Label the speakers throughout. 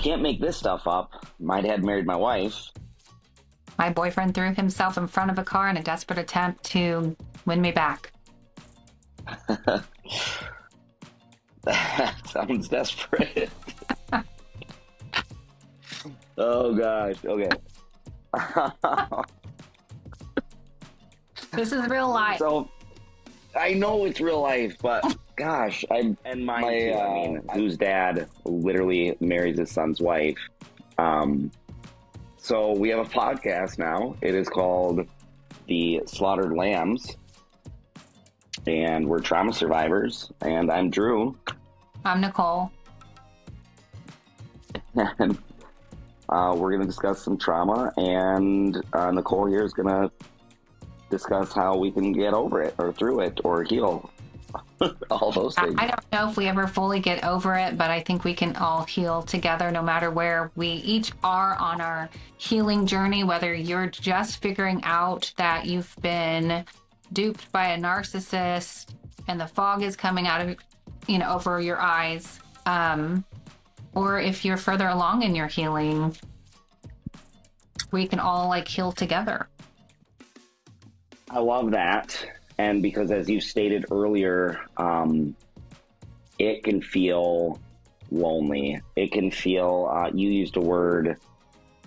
Speaker 1: can't make this stuff up. My dad married my wife.
Speaker 2: My boyfriend threw himself in front of a car in a desperate attempt to win me back.
Speaker 1: That sounds desperate. Oh gosh. Okay.
Speaker 2: This is real life.
Speaker 1: So I know it's real life, but gosh, and mine too. I mean, whose dad literally marries his son's wife. So we have a podcast now. It is called The Slaughtered Lambs, and we're trauma survivors. And I'm Drew.
Speaker 2: I'm Nicole.
Speaker 1: And we're going to discuss some trauma, and Nicole here is going to discuss how we can get over it or through it or heal. All those things.
Speaker 2: I don't know if we ever fully get over it, but I think we can all heal together no matter where we each are on our healing journey, whether you're just figuring out that you've been duped by a narcissist and the fog is coming out of, over your eyes, or if you're further along in your healing, we can all heal together.
Speaker 1: I love that. And because, as you stated earlier, it can feel lonely. It can feel, you used a word.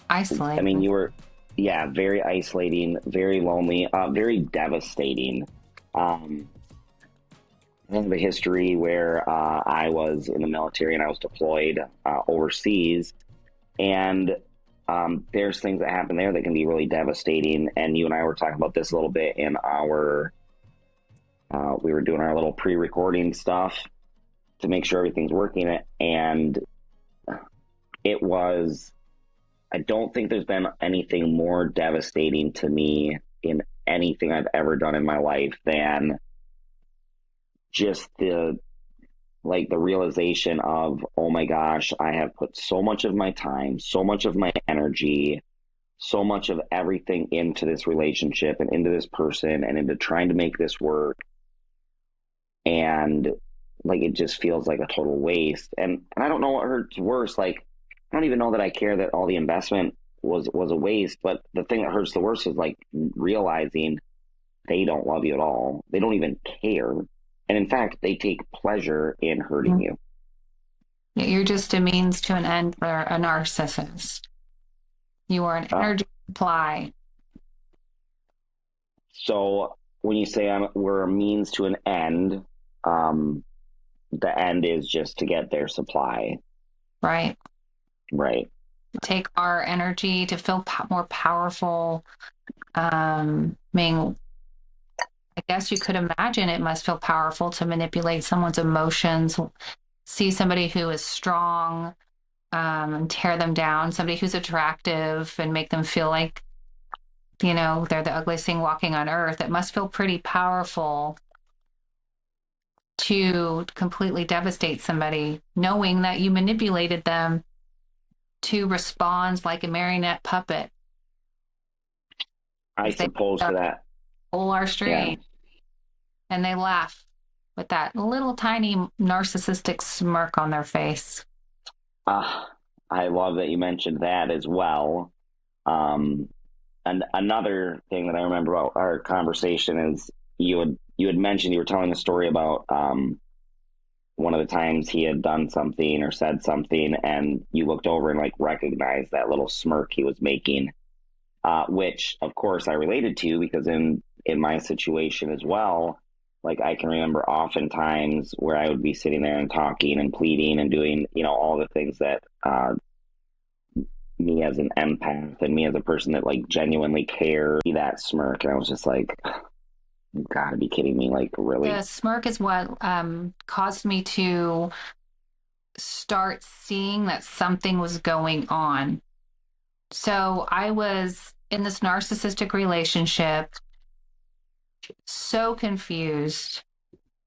Speaker 2: Isolating.
Speaker 1: I mean, very isolating, very lonely, very devastating. I have a history where I was in the military and I was deployed overseas. And there's things that happen there that can be really devastating. And you and I were talking about this a little bit in our... we were doing our little pre-recording stuff to make sure everything's working. And I don't think there's been anything more devastating to me in anything I've ever done in my life than just the realization of, oh my gosh, I have put so much of my time, so much of my energy, so much of everything into this relationship and into this person and into trying to make this work. And it just feels like a total waste. And I don't know what hurts worse. I don't even know that I care that all the investment was a waste. But the thing that hurts the worst is realizing they don't love you at all. They don't even care. And in fact, they take pleasure in hurting you.
Speaker 2: You're just a means to an end for a narcissist. You are an energy supply.
Speaker 1: So when you say we're a means to an end, the end is just to get their supply.
Speaker 2: Right.
Speaker 1: Right.
Speaker 2: Take our energy to feel more powerful. I mean, I guess you could imagine it must feel powerful to manipulate someone's emotions, see somebody who is strong, and tear them down, somebody who's attractive and make them feel like, they're the ugliest thing walking on earth. It must feel pretty powerful to completely devastate somebody, knowing that you manipulated them to respond like a marionette puppet.
Speaker 1: I suppose to that.
Speaker 2: Pull our string. Yeah. And they laugh with that little tiny narcissistic smirk on their face.
Speaker 1: I love that you mentioned that as well. And another thing that I remember about our conversation is you had mentioned, you were telling a story about one of the times he had done something or said something, and you looked over and recognized that little smirk he was making, which of course I related to, because in my situation as well, I can remember oftentimes where I would be sitting there and talking and pleading and doing, all the things that me as an empath and me as a person that genuinely cares, that smirk. And I was just you gotta be kidding me. Really?
Speaker 2: The smirk is what caused me to start seeing that something was going on. So I was in this narcissistic relationship, so confused,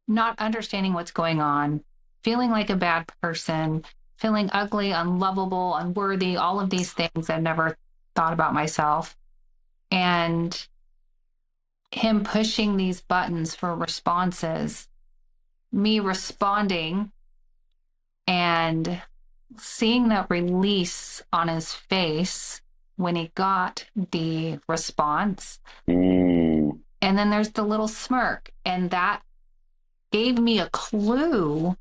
Speaker 2: not understanding what's going on, feeling like a bad person, feeling ugly, unlovable, unworthy, all of these things I've never thought about myself. And him pushing these buttons for responses, me responding and seeing that release on his face when he got the response.
Speaker 1: Mm.
Speaker 2: And then there's the little smirk. And that gave me a clue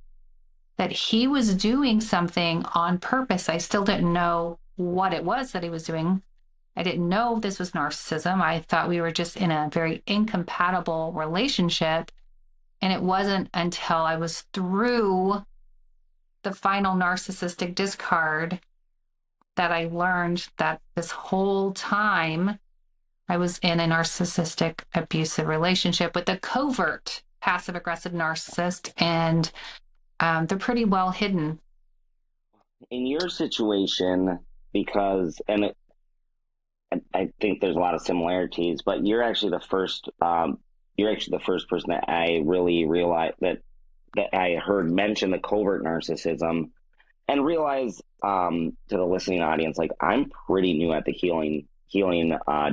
Speaker 2: that he was doing something on purpose. I still didn't know what it was that he was doing. I didn't know this was narcissism. I thought we were just in a very incompatible relationship. And it wasn't until I was through the final narcissistic discard that I learned that this whole time I was in a narcissistic abusive relationship with a covert passive aggressive narcissist, and they're pretty well hidden.
Speaker 1: In your situation, because, and I think there's a lot of similarities, but you're actually the first person that I really realized that I heard mention the covert narcissism and realize to the listening audience, like I'm pretty new at the healing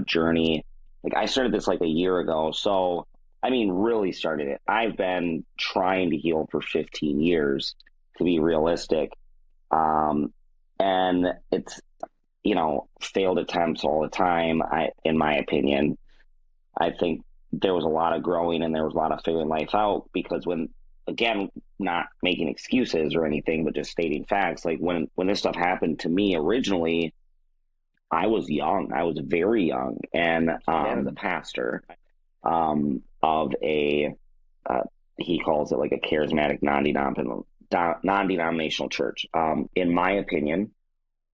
Speaker 1: journey. Like I started this like a year ago, so I mean, really started it. I've been trying to heal for 15 years, to be realistic, um, and it's failed attempts all the time. In my opinion, I think there was a lot of growing and there was a lot of figuring life out because when, again, not making excuses or anything, but just stating facts. Like when this stuff happened to me originally, I was young. I was very young, and as a pastor of a he calls it like a charismatic non-denominational church. In my opinion,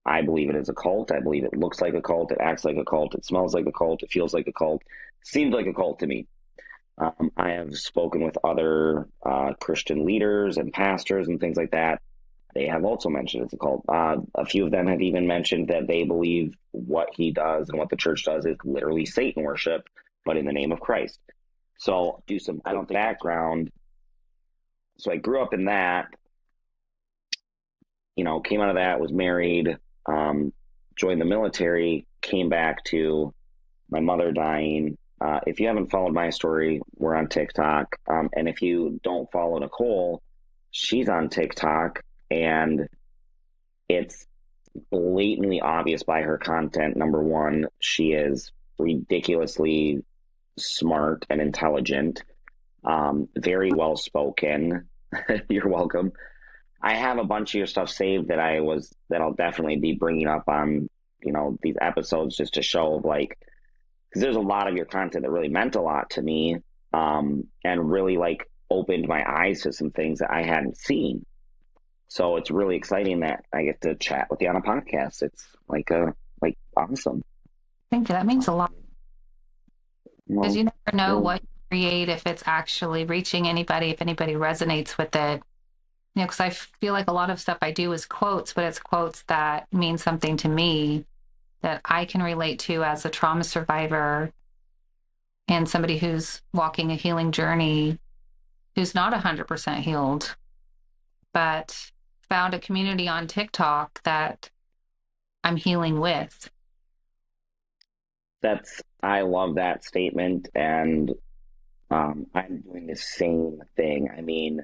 Speaker 1: I believe it is a cult. I believe it looks like a cult. It acts like a cult. It smells like a cult. It feels like a cult. Seems like a cult to me. I have spoken with other Christian leaders and pastors and things like that. They have also mentioned it's a cult. A few of them have even mentioned that they believe what he does and what the church does is literally Satan worship, but in the name of Christ. So, do some quick background. So, I grew up in that, came out of that, was married, joined the military, came back to my mother dying. If you haven't followed my story, we're on TikTok. And if you don't follow Nicole, she's on TikTok, and it's blatantly obvious by her content. Number one, she is ridiculously smart and intelligent, very well spoken. You're welcome. I have a bunch of your stuff saved that I'll definitely be bringing up on these episodes just to show like because there's a lot of your content that really meant a lot to me, and really like opened my eyes to some things that I hadn't seen. So it's really exciting that I get to chat with you on a podcast. It's like awesome.
Speaker 2: Thank you. That means a lot because
Speaker 1: Well,
Speaker 2: you never know
Speaker 1: you're
Speaker 2: what you create, if it's actually reaching anybody, if anybody resonates with it. Because I feel like a lot of stuff I do is quotes, but it's quotes that mean something to me that I can relate to as a trauma survivor and somebody who's walking a healing journey, who's not 100% healed, but found a community on TikTok that I'm healing with.
Speaker 1: I love that statement, and I'm doing the same thing. I mean,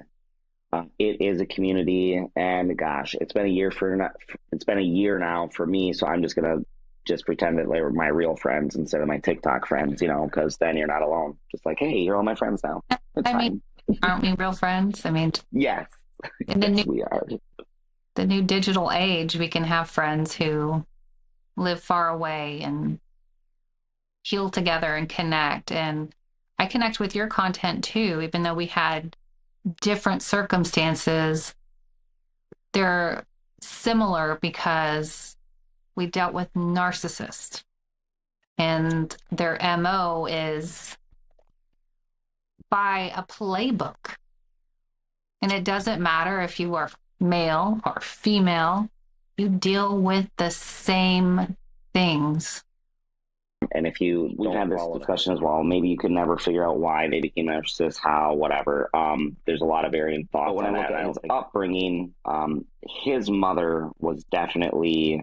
Speaker 1: it is a community, and gosh, it's been a year now for me. So I'm just gonna just pretend that they were my real friends instead of my TikTok friends, because then you're not alone. Just like, hey, you're all my friends now. It's
Speaker 2: I mean,
Speaker 1: fine.
Speaker 2: aren't we real friends? I mean,
Speaker 1: Yes,
Speaker 2: in
Speaker 1: yes, we are.
Speaker 2: the new digital age, we can have friends who live far away and heal together and connect. And I connect with your content too, even though we had different circumstances. They're similar because we dealt with narcissists, and their MO is by a playbook. And it doesn't matter if you are male or female, you deal with the same things.
Speaker 1: And if we've had this discussion as well, maybe you could never figure out why they became narcissists, how, whatever. There's a lot of varying thoughts. But when I look at his upbringing, his mother was definitely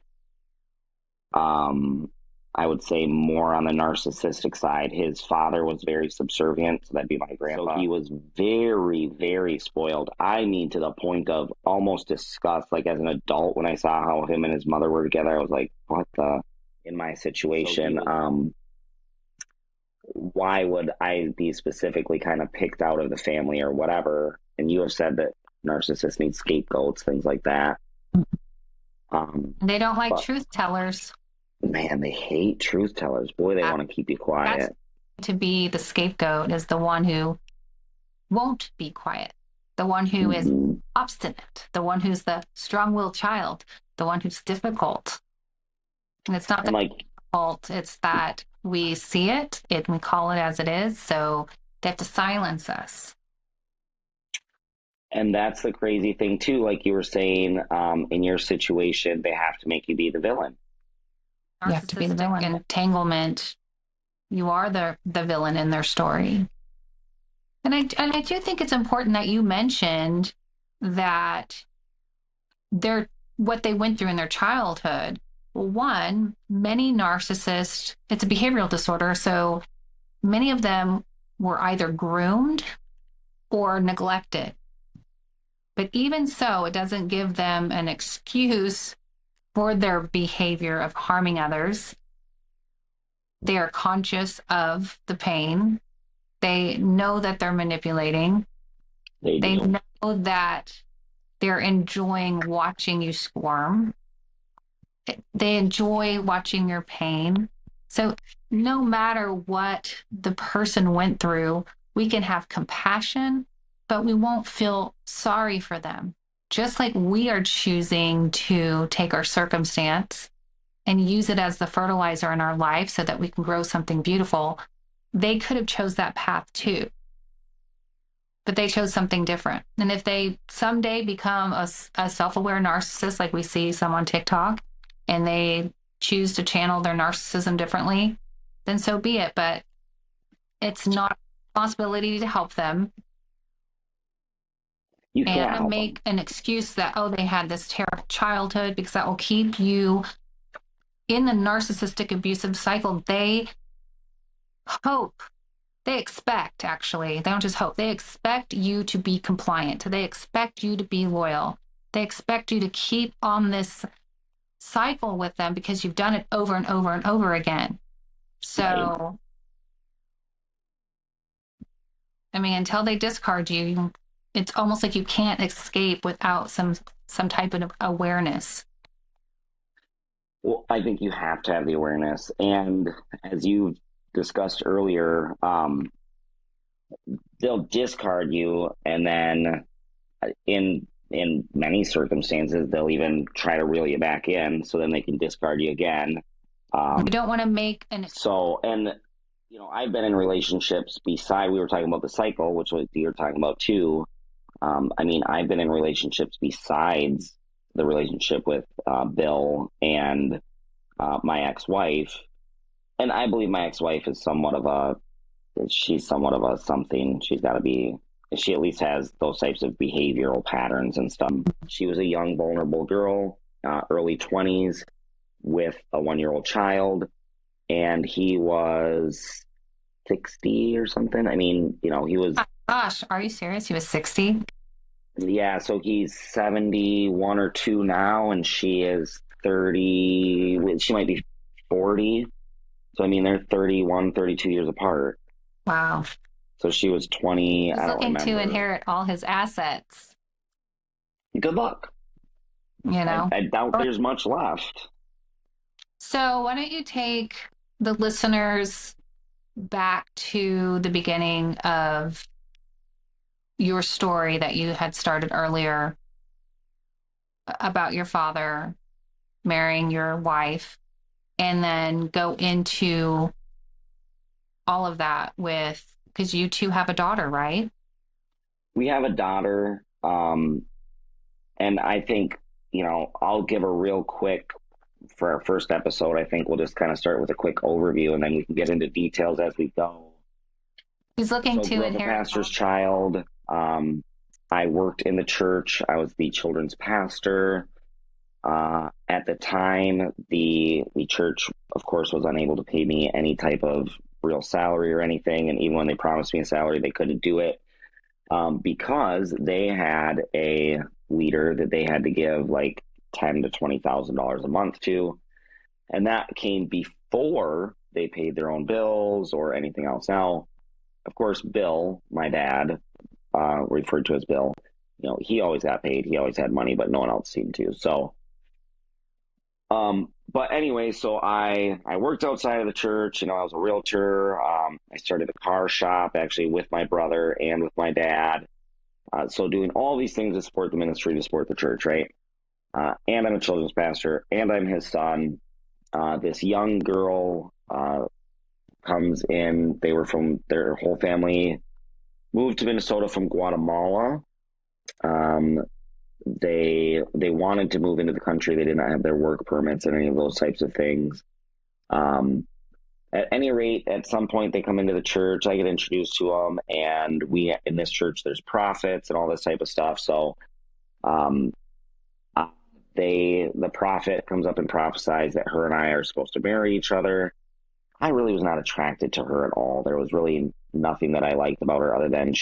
Speaker 1: I would say more on the narcissistic side. His father was very subservient, so that'd be my grandpa. So he was very, very spoiled. I mean, to the point of almost disgust. Like as an adult, when I saw how him and his mother were together, I was like, "What the?" In my situation, why would I be specifically kind of picked out of the family or whatever? And you have said that narcissists need scapegoats, things like that.
Speaker 2: They don't like
Speaker 1: But
Speaker 2: truth tellers.
Speaker 1: man, they hate truth tellers. Boy, they
Speaker 2: That,
Speaker 1: want to keep you
Speaker 2: that's
Speaker 1: quiet.
Speaker 2: to be the scapegoat is the one who won't be quiet, the one who is
Speaker 1: Hmm.
Speaker 2: obstinate, the one who's the strong-willed child, the one who's difficult. And it's not
Speaker 1: And
Speaker 2: that
Speaker 1: like,
Speaker 2: fault, it's that we see it and we call it as it is. So they have to silence us.
Speaker 1: and that's the crazy thing too. Like you were saying, in your situation, they have to make you be the villain.
Speaker 2: You have to be the villain. Entanglement, you are the villain in their story. And I do think it's important that you mentioned that they're what they went through in their childhood. Well, one, many narcissists, it's a behavioral disorder, so many of them were either groomed or neglected. But even so, it doesn't give them an excuse for their behavior of harming others. They are conscious of the pain. They know that they're manipulating. They
Speaker 1: Do.
Speaker 2: know that they're enjoying watching you squirm. They enjoy watching your pain. So, no matter what the person went through, we can have compassion, but we won't feel sorry for them. Just like we are choosing to take our circumstance and use it as the fertilizer in our life so that we can grow something beautiful, they could have chose that path too, but they chose something different. And if they someday become a self-aware narcissist, like we see some on TikTok, and they choose to channel their narcissism differently, then so be it. But it's not a responsibility to help them
Speaker 1: You can't
Speaker 2: and
Speaker 1: help them.
Speaker 2: make an excuse that, oh, they had this terrible childhood, because that will keep you in the narcissistic abusive cycle. They hope, they expect, actually, they don't just hope, they expect you to be compliant. They expect you to be loyal. They expect you to keep on this cycle with them because you've done it over and over and over again.
Speaker 1: Right.
Speaker 2: So, I mean, until they discard you, it's almost like you can't escape without some type of awareness.
Speaker 1: Well, I think you have to have the awareness. And as you discussed earlier, they'll discard you, and then in many circumstances, they'll even try to reel you back in, so then they can discard you again.
Speaker 2: You don't want to make an
Speaker 1: So, and I've been in relationships beside. We were talking about the cycle, which was you're talking about too. I mean, I've been in relationships besides the relationship with Bill and my ex-wife, and I believe my ex-wife is somewhat of a she's somewhat of a something. She's got to be. She at least has those types of behavioral patterns and stuff. She was a young, vulnerable girl, early 20s, with a 1-year-old child, and he was 60 or something. I mean, he was.
Speaker 2: gosh, are you serious? He was 60?
Speaker 1: Yeah, so he's 71 or 2 now, and she is 30. She might be 40. So, I mean, they're 31, 32 years apart.
Speaker 2: Wow.
Speaker 1: So she was 20.
Speaker 2: He's
Speaker 1: I don't
Speaker 2: looking to
Speaker 1: remember.
Speaker 2: inherit all his assets,
Speaker 1: Good luck.
Speaker 2: you
Speaker 1: I,
Speaker 2: know?
Speaker 1: I doubt there's much left.
Speaker 2: So, why don't you take the listeners back to the beginning of your story that you had started earlier about your father marrying your wife, and then go into all of that with, because you two have a daughter, right?
Speaker 1: We have a daughter, and I think, I'll give a real quick for our first episode. I think we'll just kind of start with a quick overview, and then we can get into details as we go.
Speaker 2: He's looking
Speaker 1: So,
Speaker 2: to
Speaker 1: grew up a
Speaker 2: inherit
Speaker 1: pastor's child. I worked in the church. I was the children's pastor. At the time, the church, of course, was unable to pay me any type of real salary or anything, and even when they promised me a salary, they couldn't do it because they had a leader that they had to give like $10,000 to $20,000 a month to, and that came before they paid their own bills or anything else. Now, of course, Bill, my dad, referred to as Bill, he always got paid. He always had money, but no one else seemed to. So, but anyway, so I worked outside of the church. I was a realtor. I started a car shop actually with my brother and with my dad. So doing all these things to support the ministry, to support the church, right? And I'm a children's pastor, and I'm his son. This young girl comes in. They were from their whole family moved to Minnesota from Guatemala. Um, they wanted to move into the country. They did not have their work permits and any of those types of things. Um, at any rate, at some point they come into the church. I get introduced to them, and we in this church there's prophets and all this type of stuff. So, um, the prophet comes up and prophesies that her and I are supposed to marry each other. I really was not attracted to her at all. There was really nothing that I liked about her other than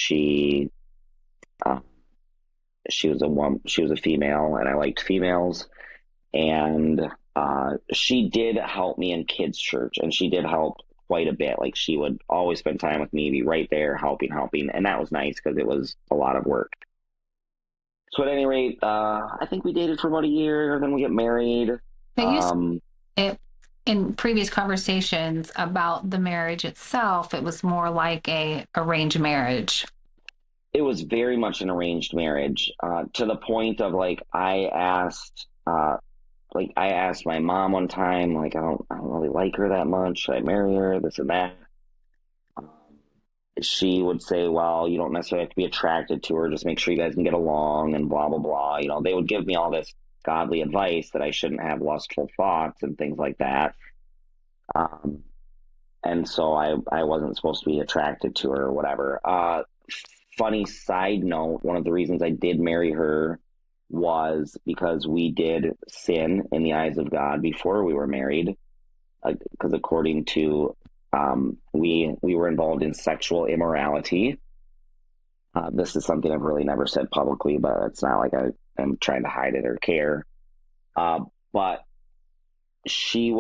Speaker 1: uh, she was a woman, she was a female, and I liked females. And she did help me in kids' church, and she did help quite a bit. Like she would always spend time with me, be right there, helping, and that was nice because it was a lot of work. So at any rate, I think we dated for about a year, then we get married.
Speaker 2: But you said
Speaker 1: Um,
Speaker 2: it in previous conversations about the marriage itself, it was more like a arranged marriage.
Speaker 1: it was very much an arranged marriage, to the point of like I asked my mom one time, like I don't really like her that much. Should I marry her? This and that. Um, she would say, "Well, you don't necessarily have to be attracted to her. Just make sure you guys can get along," and blah blah blah. They would give me all this godly advice that I shouldn't have lustful thoughts and things like that. Um, and so I wasn't supposed to be attracted to her or whatever. Funny side note: one of the reasons I did marry her was because we did sin in the eyes of God before we were married. Because according to we were involved in sexual immorality. This is something I've really never said publicly, but it's not like I am trying to hide it or care. But she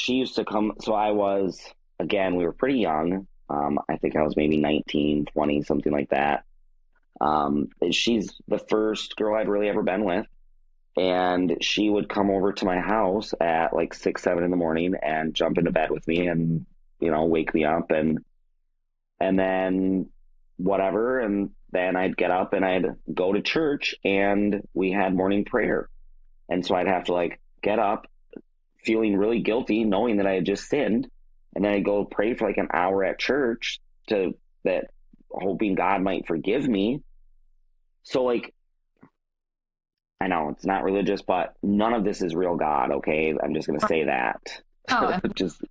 Speaker 1: used to come. So I was, again, we were pretty young. I think I was maybe 19, 20, something like that. She's the first girl I'd really ever been with. And she would come over to my house at like 6, 7 in the morning and jump into bed with me and, wake me up and then whatever. And then I'd get up and I'd go to church and we had morning prayer. And so I'd have to like get up feeling really guilty, knowing that I had just sinned. And then I'd go pray for like an hour at church to that, hoping God might forgive me. So like, I know it's not religious, but none of this is real God. Okay. I'm just going to say that.
Speaker 2: Oh, and
Speaker 1: Just,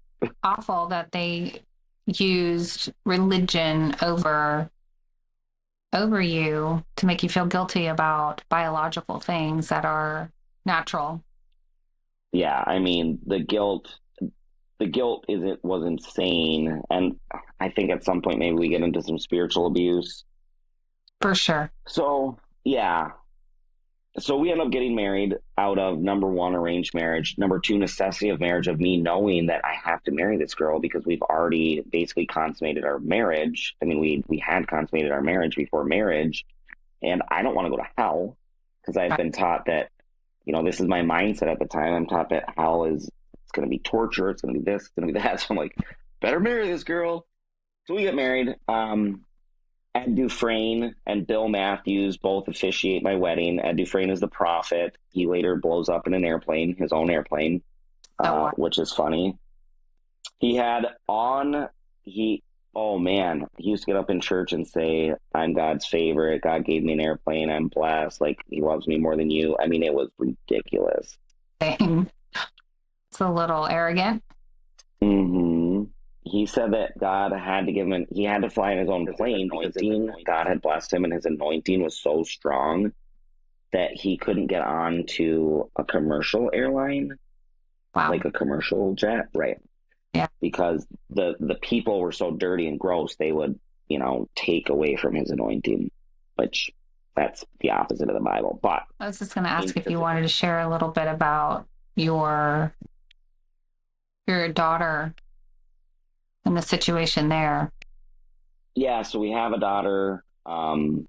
Speaker 2: awful that they used religion over you to make you feel guilty about biological things that are natural.
Speaker 1: yeah. I mean, the guilt was insane. And I think at some point, maybe we get into some spiritual abuse.
Speaker 2: For sure.
Speaker 1: So yeah, so we end up getting married out of number one, arranged marriage, number two, necessity of marriage, of me knowing that I have to marry this girl because we've already basically consummated our marriage. I mean, we had consummated our marriage before marriage, and I don't want to go to hell because I've been taught that, this is my mindset at the time. I'm taught that hell is, it's going to be torture, it's going to be this, it's going to be that. So I'm like, better marry this girl. So we get married. Ed Dufresne and Bill Matthews both officiate my wedding. Ed Dufresne is the prophet. He later blows up in an airplane, his own airplane,
Speaker 2: So
Speaker 1: which is funny. He had on, oh man, he used to get up in church and say, "I'm God's favorite. God gave me an airplane. I'm blessed. Like, he loves me more than you." I mean, it was ridiculous.
Speaker 2: thing. It's a little arrogant.
Speaker 1: Hmm. He said that God had to give him, he had to fly in his own plane because God had blessed him and his anointing was so strong that he couldn't get on to a commercial airline,
Speaker 2: Wow.
Speaker 1: like a commercial jet, right?
Speaker 2: Yeah.
Speaker 1: Because the people were so dirty and gross, they would, take away from his anointing, which that's the opposite of the Bible. But
Speaker 2: I was just going to
Speaker 1: I mean,
Speaker 2: ask if you wanted to share a little bit about your your daughter and the situation there.
Speaker 1: yeah, so we have a daughter, and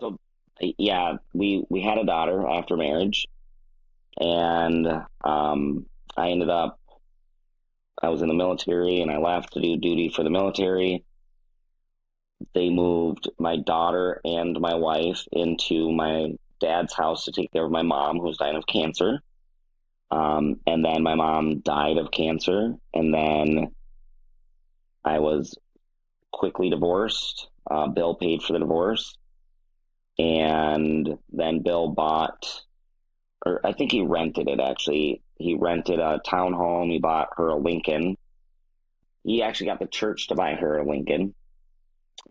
Speaker 1: so yeah, we had a daughter after marriage, and I ended up I was in the military, and I left to do duty for the military. They moved my daughter and my wife into my dad's house to take care of my mom, who was dying of cancer. And then my mom died of cancer, and then I was quickly divorced. Bill paid for the divorce, and then Bill bought, or I think he rented it actually. He rented a townhome. He bought her a Lincoln. He actually got the church to buy her a Lincoln.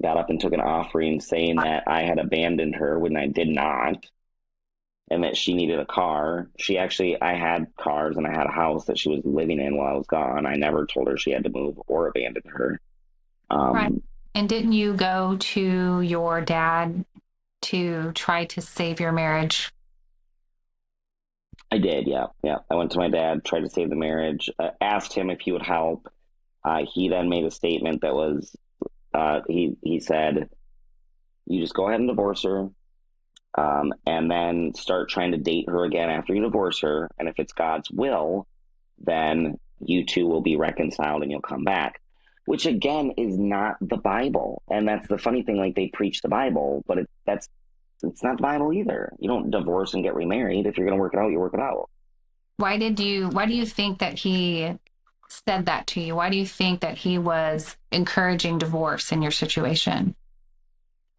Speaker 1: Got up and took an offering saying that I had abandoned her when I did not, and that she needed a car. I had cars and I had a house that she was living in while I was gone. I never told her she had to move or abandon her.
Speaker 2: Right.
Speaker 1: Um,
Speaker 2: And didn't you go to your dad to try to save your marriage?
Speaker 1: I did, yeah, yeah. I went to my dad, tried to save the marriage, asked him if he would help. He then made a statement that was, he said, "You just go ahead and divorce her, and then start trying to date her again after you divorce her. And if it's God's will, then you two will be reconciled and you'll come back." Which again is not the Bible, and that's the funny thing. Like they preach the Bible, but it's not the Bible either. You don't divorce and get remarried. If you're going to work it out, you work it out.
Speaker 2: Why do you think that he said that to you? Why do you think that he was encouraging divorce in your situation?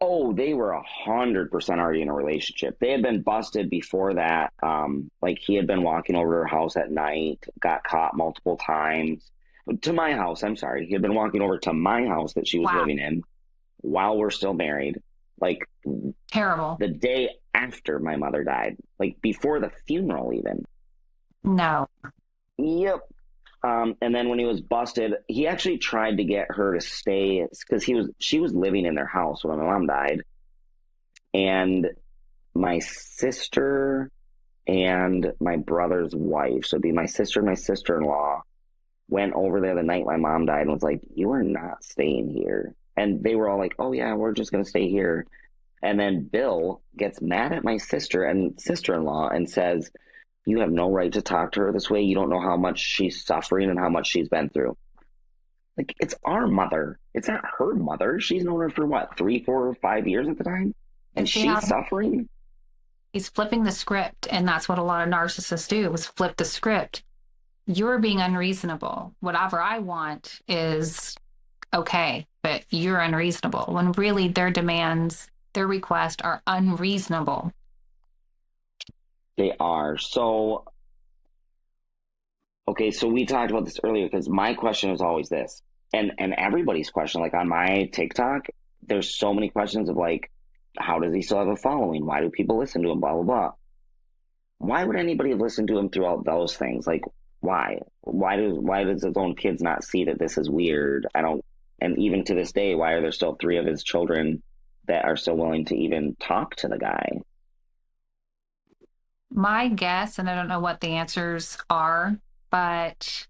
Speaker 1: Oh, they were 100% already in a relationship. They had been busted before that. Like he had been walking over to her house at night, got caught multiple times. To my house, I'm sorry. He had been walking over to my house that she was
Speaker 2: Wow.
Speaker 1: living in while we're still married. Like
Speaker 2: Terrible.
Speaker 1: the day after my mother died, like before the funeral, even.
Speaker 2: No.
Speaker 1: Yep. And then when he was busted, he actually tried to get her to stay because she was living in their house when my mom died, and my sister and my brother's wife, so it'd be my sister and my sister-in-law, went over there the night my mom died and was like, "You are not staying here." And they were all like, "Oh yeah, we're just gonna stay here." And then Bill gets mad at my sister and sister-in-law and says, "You have no right to talk to her this way. You don't know how much she's suffering and how much she's been through." Like, it's our mother. It's not her mother. She's known her for what, 3, 4, 5 years at the time?
Speaker 2: And
Speaker 1: And
Speaker 2: see how
Speaker 1: she's suffering?
Speaker 2: he's flipping the script, and that's what a lot of narcissists do, is flip the script. You're being unreasonable. Whatever I want is okay, but you're unreasonable. When really their demands, their requests are unreasonable.
Speaker 1: They are. So, okay, so we talked about this earlier because my question was always this, and everybody's question, like on my TikTok, there's so many questions of like, how does he still have a following? Why do people listen to him? Blah, blah, blah. Why would anybody listen to him throughout those things? Like, why? Why does his own kids not see that this is weird? I don't. And even to this day, why are there still three of his children that are still willing to even talk to the guy?
Speaker 2: My guess, and I don't know what the answers are, but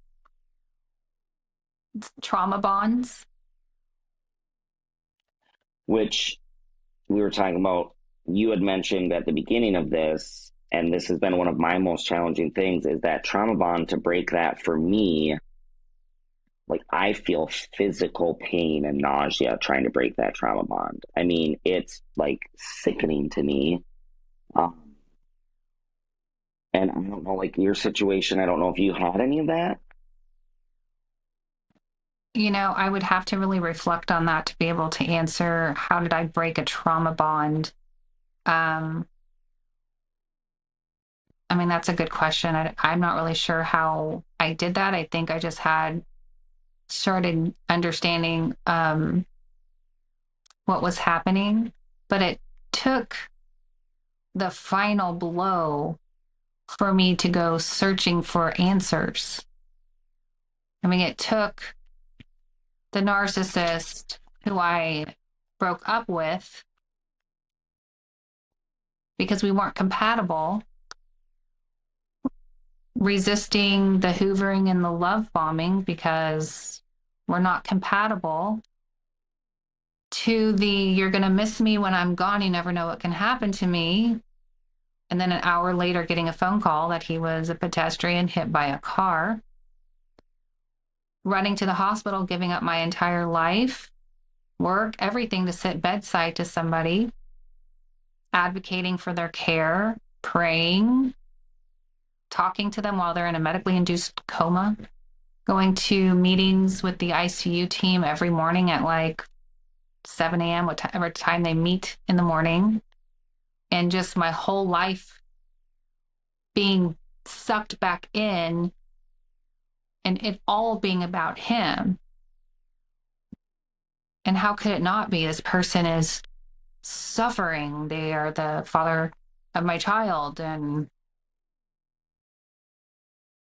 Speaker 2: trauma bonds.
Speaker 1: Which we were talking about. You had mentioned at the beginning of this, and this has been one of my most challenging things, is that trauma bond. To break that for me, like I feel physical pain and nausea trying to break that trauma bond. I mean, it's like sickening to me. Um, and I don't know, like your situation, I don't know if you had any of that.
Speaker 2: I would have to really reflect on that to be able to answer how did I break a trauma bond? Um, I mean, that's a good question. I'm not really sure how I did that. I think I just had started understanding what was happening, but it took the final blow for me to go searching for answers. I mean, it took the narcissist who I broke up with because we weren't compatible, resisting the hoovering and the love bombing because we're not compatible, to the you're going to miss me when I'm gone, you never know what can happen to me. And then an hour later, getting a phone call that he was a pedestrian hit by a car, running to the hospital, giving up my entire life, work, everything to sit bedside to somebody, advocating for their care, praying, talking to them while they're in a medically induced coma, going to meetings with the ICU team every morning at like 7 a.m., whatever time they meet in the morning, and just my whole life being sucked back in and it all being about him. And how could it not be? This person is suffering. They are the father of my child. And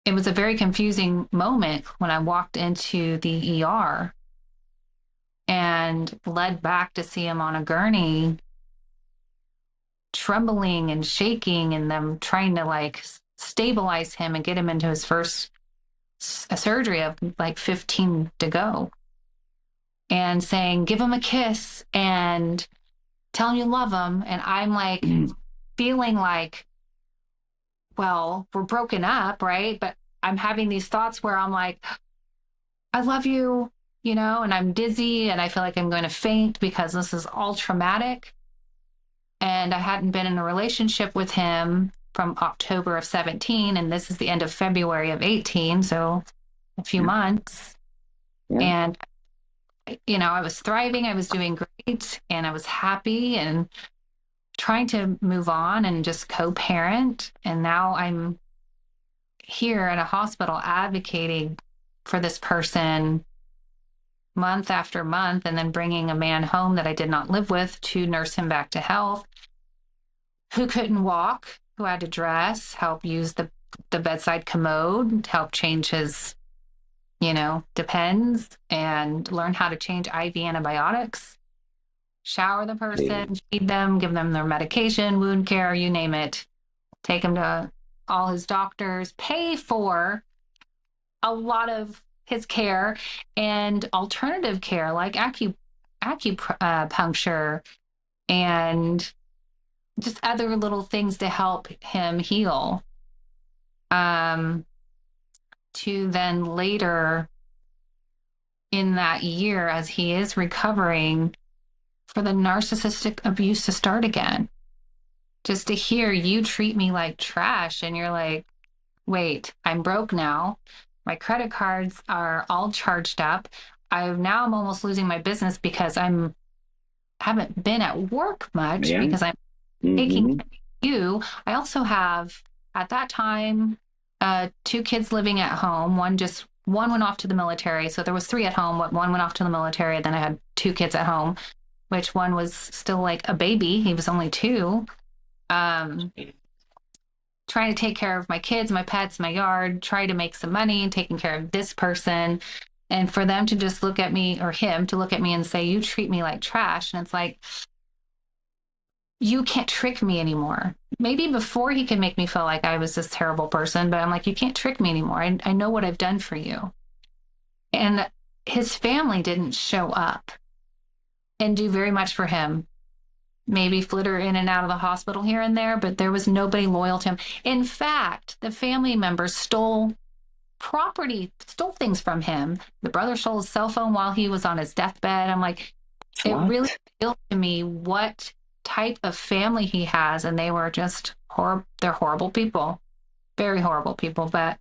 Speaker 2: it was a very confusing moment when I walked into the ER and led back to see him on a gurney, trembling and shaking, and them trying to like stabilize him and get him into his first surgery of like 15 to go, and saying, give him a kiss and tell him you love him. And I'm like, feeling like, well, we're broken up, right? But I'm having these thoughts where I'm like, I love you, and I'm dizzy and I feel like I'm going to faint because this is all traumatic. And I hadn't been in a relationship with him from October of 17, and this is the end of February of 18, so a few months.
Speaker 1: Yeah.
Speaker 2: And I was thriving, I was doing great, and I was happy and trying to move on and just co-parent. And now I'm here at a hospital advocating for this person month after month, and then bringing a man home that I did not live with to nurse him back to health, who couldn't walk, who had to dress, help use the bedside commode, help change his, depends, and learn how to change IV antibiotics, shower the person, feed them, give them their medication, wound care, you name it, take him to all his doctors, pay for a lot of his care and alternative care like acupuncture and just other little things to help him heal. To then later in that year, as he is recovering, for the narcissistic abuse to start again. Just to hear you treat me like trash, and you're like, wait, I'm broke now. My credit cards are all charged up. I'm almost losing my business because haven't been at work much because I'm taking care of you. I also have at that time two kids living at home. One went off to the military, so there was three at home. One went off to the military, and then I had two kids at home, which one was still like a baby. He was only 2. Trying to take care of my kids, my pets, my yard, try to make some money and taking care of this person. And for them to just look at me, or him to look at me and say, you treat me like trash. And it's like, you can't trick me anymore. Maybe before he could make me feel like I was this terrible person, but I'm like, you can't trick me anymore. I know what I've done for you. And his family didn't show up and do very much for him. Maybe flitter in and out of the hospital here and there, but there was nobody loyal to him. In fact, the family members stole things from him. The brother stole his cell phone while he was on his deathbed. I'm like, it really revealed to me what type of family he has, and they were just horrible. They're horrible people, very horrible people. But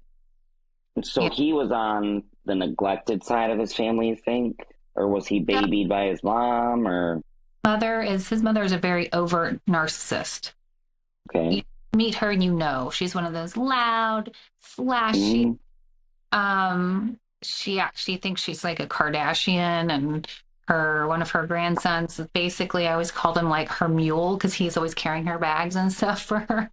Speaker 1: so he was on the neglected side of his family, you think, or was he babied by his mom, or?
Speaker 2: His mother is a very overt narcissist.
Speaker 1: Okay.
Speaker 2: You meet her and she's one of those loud, flashy. She actually thinks she's like a Kardashian, and her one of her grandsons. Basically, I always called him like her mule because he's always carrying her bags and stuff for her.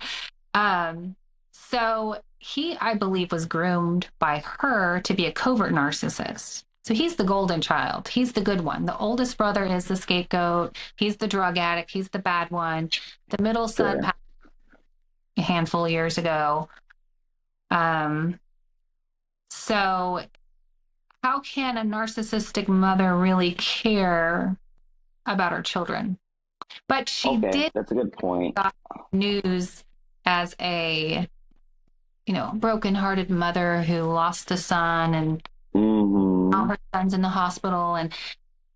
Speaker 2: Um, so he, I believe, was groomed by her to be a covert narcissist. So he's the golden child. He's the good one. The oldest brother is the scapegoat. He's the drug addict. He's the bad one. The middle son
Speaker 1: Sure.
Speaker 2: passed a handful of years ago. Um, so how can a narcissistic mother really care about her children? But she
Speaker 1: Okay,
Speaker 2: did
Speaker 1: that's a good point.
Speaker 2: got news as a, broken-hearted mother who lost a son, and now
Speaker 1: Mm-hmm.
Speaker 2: her son's in the hospital. And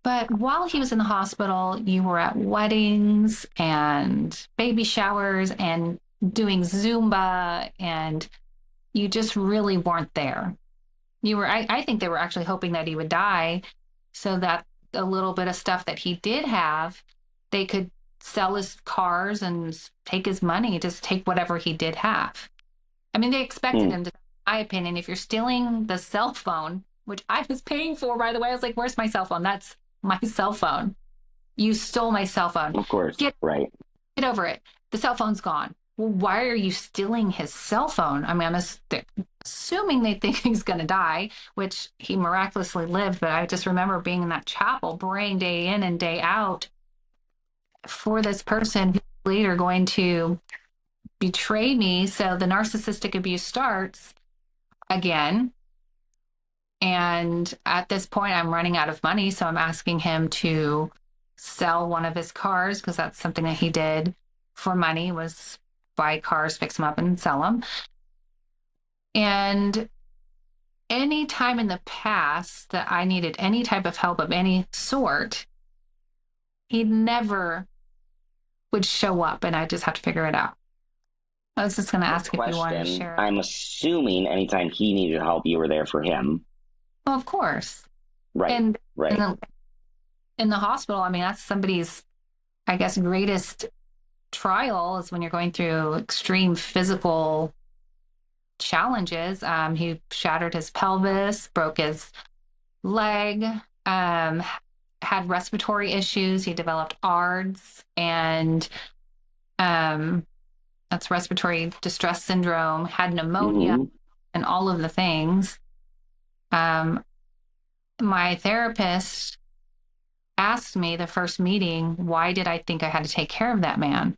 Speaker 2: but while he was in the hospital, you were at weddings and baby showers and doing Zumba, and you just really weren't there. I think they were actually hoping that he would die so that a little bit of stuff that he did have, they could sell his cars and take his money, just take whatever he did have. I mean, they expected
Speaker 1: Hmm.
Speaker 2: him to, in my opinion, if you're stealing the cell phone, which I was paying for, by the way, I was like, where's my cell phone? That's my cell phone. You stole my cell phone.
Speaker 1: Of course.
Speaker 2: Get
Speaker 1: Right.
Speaker 2: get over it. The cell phone's gone. Well, why are you stealing his cell phone? I mean, assuming they think he's going to die, which he miraculously lived. But I just remember being in that chapel, praying day in and day out for this person who's later going to betray me. So the narcissistic abuse starts again. And at this point, I'm running out of money. So I'm asking him to sell one of his cars because that's something that he did for money, was buy cars, fix them up, and sell them. And any time in the past that I needed any type of help of any sort, he never would show up, and I just have to figure it out. I was just going to
Speaker 1: Quick
Speaker 2: ask if you wanted to
Speaker 1: question.
Speaker 2: share it.
Speaker 1: I'm assuming anytime he needed help, you were there for him.
Speaker 2: Well, of course.
Speaker 1: Right.
Speaker 2: And in
Speaker 1: Right.
Speaker 2: the hospital, I mean, that's somebody's, I guess, greatest trial is when you're going through extreme physical challenges. He shattered his pelvis, broke his leg, um, had respiratory issues. He developed ARDS, and um, that's respiratory distress syndrome, had pneumonia,
Speaker 1: Mm-hmm.
Speaker 2: and all of the things. Um, my therapist asked me the first meeting, why did I think I had to take care of that man?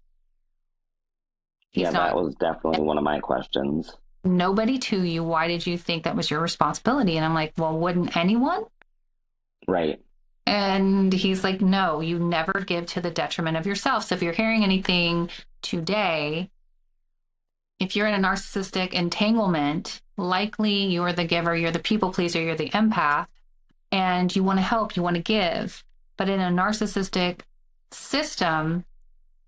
Speaker 1: Yeah,
Speaker 2: He's
Speaker 1: that
Speaker 2: not
Speaker 1: was definitely one of my questions.
Speaker 2: nobody to you. Why did you think that was your responsibility? And I'm like, well, wouldn't anyone?
Speaker 1: Right.
Speaker 2: And he's like, no, you never give to the detriment of yourself. So if you're hearing anything today, if you're in a narcissistic entanglement, likely you're the giver, you're the people pleaser, you're the empath, and you want to help, you want to give. But in a narcissistic system,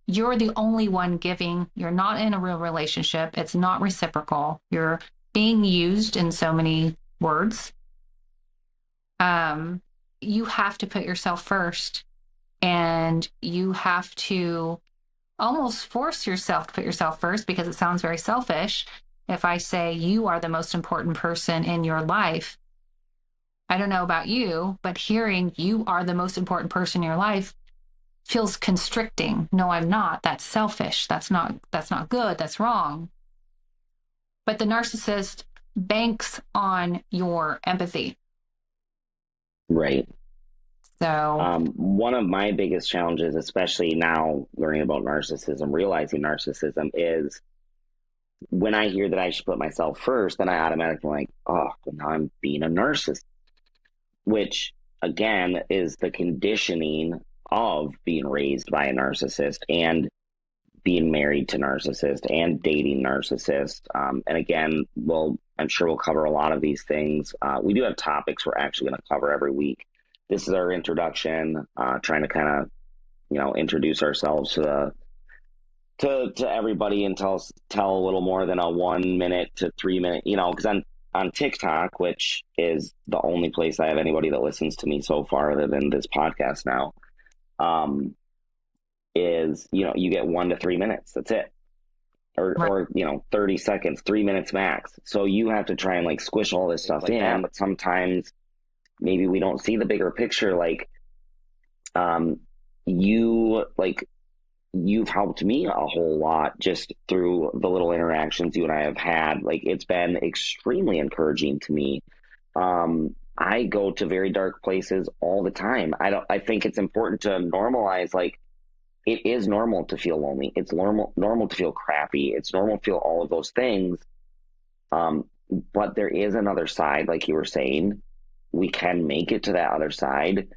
Speaker 2: you're the only one giving. You're not in a real relationship. It's not reciprocal. You're being used in so many words. Um, you have to put yourself first, and you have to almost force yourself to put yourself first because it sounds very selfish. If I say you are the most important person in your life, I don't know about you, but hearing you are the most important person in your life feels constricting. No, I'm not. That's selfish. That's not good. That's wrong. But the narcissist banks on your empathy.
Speaker 1: Right.
Speaker 2: So,
Speaker 1: One of my biggest challenges, especially now learning about narcissism, realizing narcissism, is when I hear that I should put myself first, then I automatically like, oh, well, now I'm being a narcissist, which again is the conditioning of being raised by a narcissist and being married to narcissist and dating narcissist. And again, I'm sure we'll cover a lot of these things. We do have topics we're actually going to cover every week. This is our introduction, trying to kind of, introduce ourselves to everybody and tell a little more than a 1 minute to 3 minute, because on TikTok, which is the only place I have anybody that listens to me so far other than this podcast now, is, you get 1 to 3 minutes. That's it.
Speaker 2: right,
Speaker 1: Or 30 seconds, 3 minutes max. So you have to try and like squish all this stuff in, but sometimes maybe we don't see the bigger picture. Like Um, you like you've helped me a whole lot just through the little interactions you and I have had. Like it's been extremely encouraging to me. I go to very dark places all the time. I think it's important to normalize like it is normal to feel lonely. It's normal to feel crappy. It's normal to feel all of those things. Um, but there is another side, like you were saying. We can make it to that other side.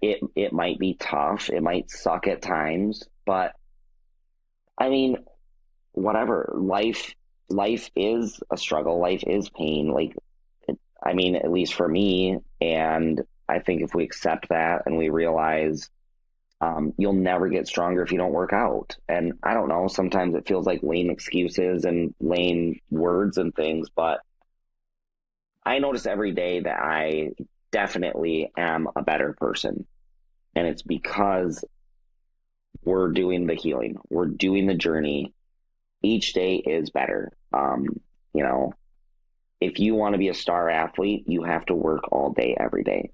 Speaker 1: It might be tough. It might suck at times, but I mean, whatever. Life is a struggle. Life is pain. Like, I mean, at least for me. And I think if we accept that and we realize you'll never get stronger if you don't work out. And I don't know, sometimes it feels like lame excuses and lame words and things, but I notice every day that I definitely am a better person. And it's because we're doing the healing, we're doing the journey. Each day is better. You know, if you want to be a star athlete, you have to work all day, every day.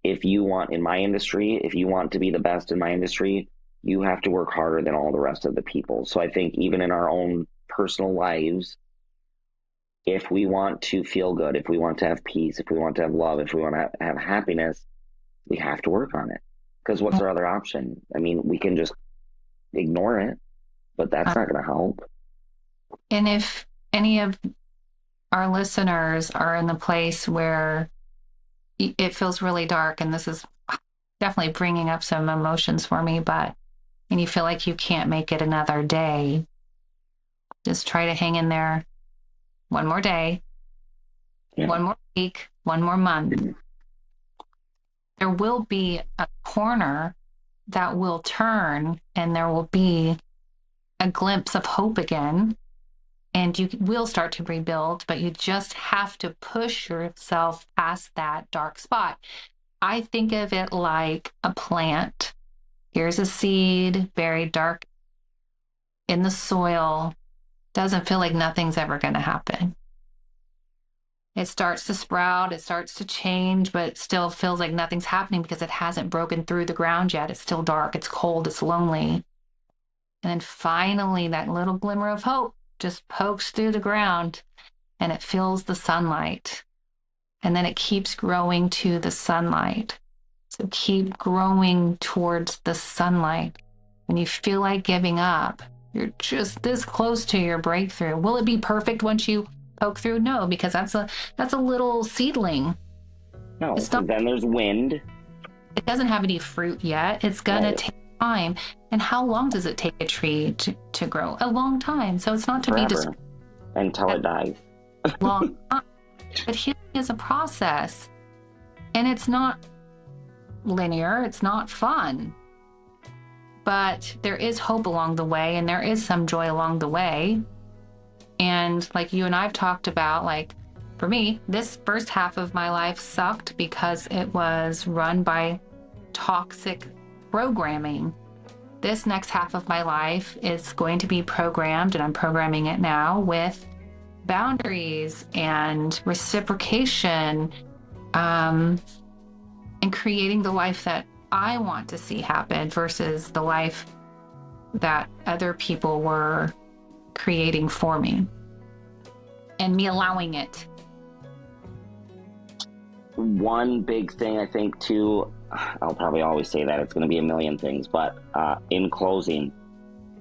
Speaker 1: If you want in my industry, if you want to be the best in my industry, you have to work harder than all the rest of the people. So I think even in our own personal lives, if we want to feel good, if we want to have peace, if we want to have love, if we want to have happiness, we have to work on it. Because what's our other option? I mean, we can just ignore it, but that's not going to help.
Speaker 2: And if any of our listeners are in the place where it feels really dark, and this is definitely bringing up some emotions for me, but and you feel like you can't make it another day, just try to hang in there one more day,
Speaker 1: Yeah.
Speaker 2: one more week, one more month. There will be a corner that will turn and there will be a glimpse of hope again. And you will start to rebuild, but you just have to push yourself past that dark spot. I think of it like a plant. Here's a seed buried dark in the soil. Doesn't feel like nothing's ever going to happen. It starts to sprout, it starts to change, but it still feels like nothing's happening because it hasn't broken through the ground yet. It's still dark, it's cold, it's lonely. And then finally, that little glimmer of hope just pokes through the ground and it feels the sunlight. And then it keeps growing to the sunlight. So keep growing towards the sunlight. When you feel like giving up, you're just this close to your breakthrough. Will it be perfect once you poke through? No, because that's a little seedling.
Speaker 1: No,
Speaker 2: It's not,
Speaker 1: because then there's wind.
Speaker 2: it doesn't have any fruit yet. It's gonna
Speaker 1: Right.
Speaker 2: take time. And how long does it take a tree to grow? A long time. So it's not to be just
Speaker 1: Forever until it dies.
Speaker 2: long time. But healing is a process. And it's not linear, it's not fun. But there is hope along the way, and there is some joy along the way. And like you and I've talked about, like for me, this first half of my life sucked because it was run by toxic programming. This next half of my life is going to be programmed, and I'm programming it now with boundaries and reciprocation, and creating the life that I want to see happen versus the life that other people were creating for me, and me allowing it.
Speaker 1: One big thing I think too, I'll probably always say that it's going to be a million things, but in closing,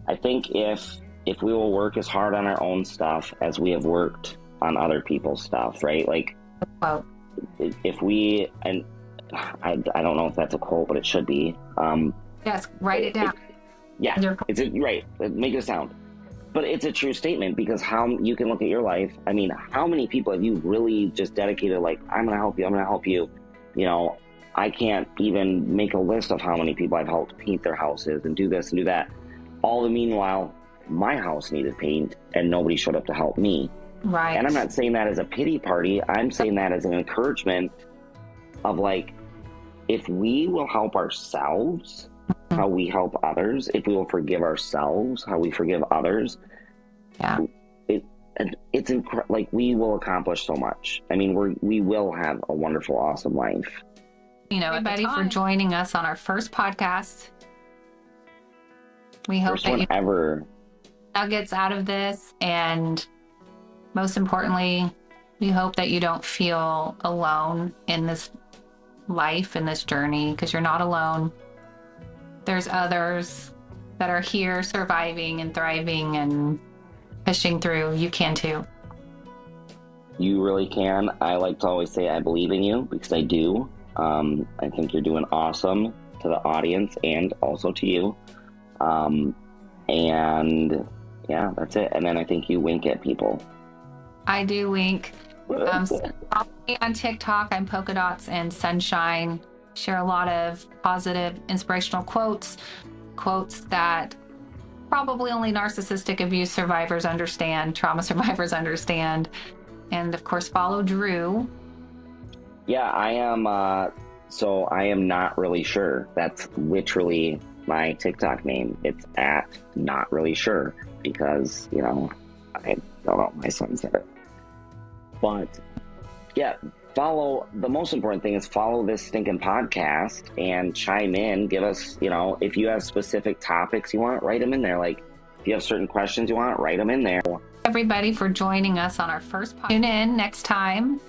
Speaker 1: I think if we will work as hard on our own stuff as we have worked on other people's stuff, right? Like,
Speaker 2: Well,
Speaker 1: if we, and I don't know if that's a quote, but it should be.
Speaker 2: yes, write it down.
Speaker 1: Yeah, it's right. Make it a sound. But it's a true statement because how you can look at your life. I mean, how many people have you really just dedicated? Like, I'm going to help you. I'm going to help you. You know, I can't even make a list of how many people I've helped paint their houses and do this and do that. All the meanwhile, my house needed paint and nobody showed up to help me.
Speaker 2: Right.
Speaker 1: And I'm not saying that as a pity party. I'm saying that as an encouragement of like, if we will help ourselves, how we help others, if we will forgive ourselves, how we forgive others,
Speaker 2: Yeah.
Speaker 1: it's like we will accomplish so much. I mean, we will have a wonderful, awesome life.
Speaker 2: everybody for joining us on our first podcast. We hope
Speaker 1: First
Speaker 2: that
Speaker 1: one
Speaker 2: you
Speaker 1: ever.
Speaker 2: nuggets out of this, and most importantly, we hope that you don't feel alone in this life, in this journey, because you're not alone. There's others that are here surviving and thriving and pushing through. You can too.
Speaker 1: You really can. I like to always say I believe in you, because I do. I think you're doing awesome to the audience and also to you. And yeah, that's it. And then I think you wink at people.
Speaker 2: I do wink. Follow me on TikTok. I'm polkadotsandsunshine. Share a lot of positive, inspirational quotes that probably only narcissistic abuse survivors understand, trauma survivors understand. And of course, follow Drew.
Speaker 1: Yeah, I am. So I am not really sure. That's literally my TikTok name. It's at not really sure, because, I don't know. My son said it. But yeah, the most important thing is follow this stinking podcast and chime in. Give us, if you have specific topics you want, write them in there. Like, if you have certain questions you want, write them in there.
Speaker 2: Everybody for joining us on our first podcast. Tune in next time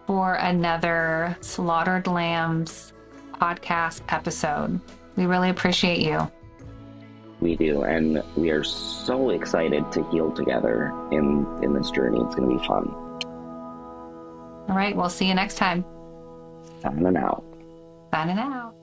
Speaker 2: for another Slaughtered Lambs podcast episode. We really appreciate you.
Speaker 1: We do, and we are so excited to heal together in this journey. It's going to be fun.
Speaker 2: All right, we'll see you next time.
Speaker 1: Signing out.
Speaker 2: Signing out.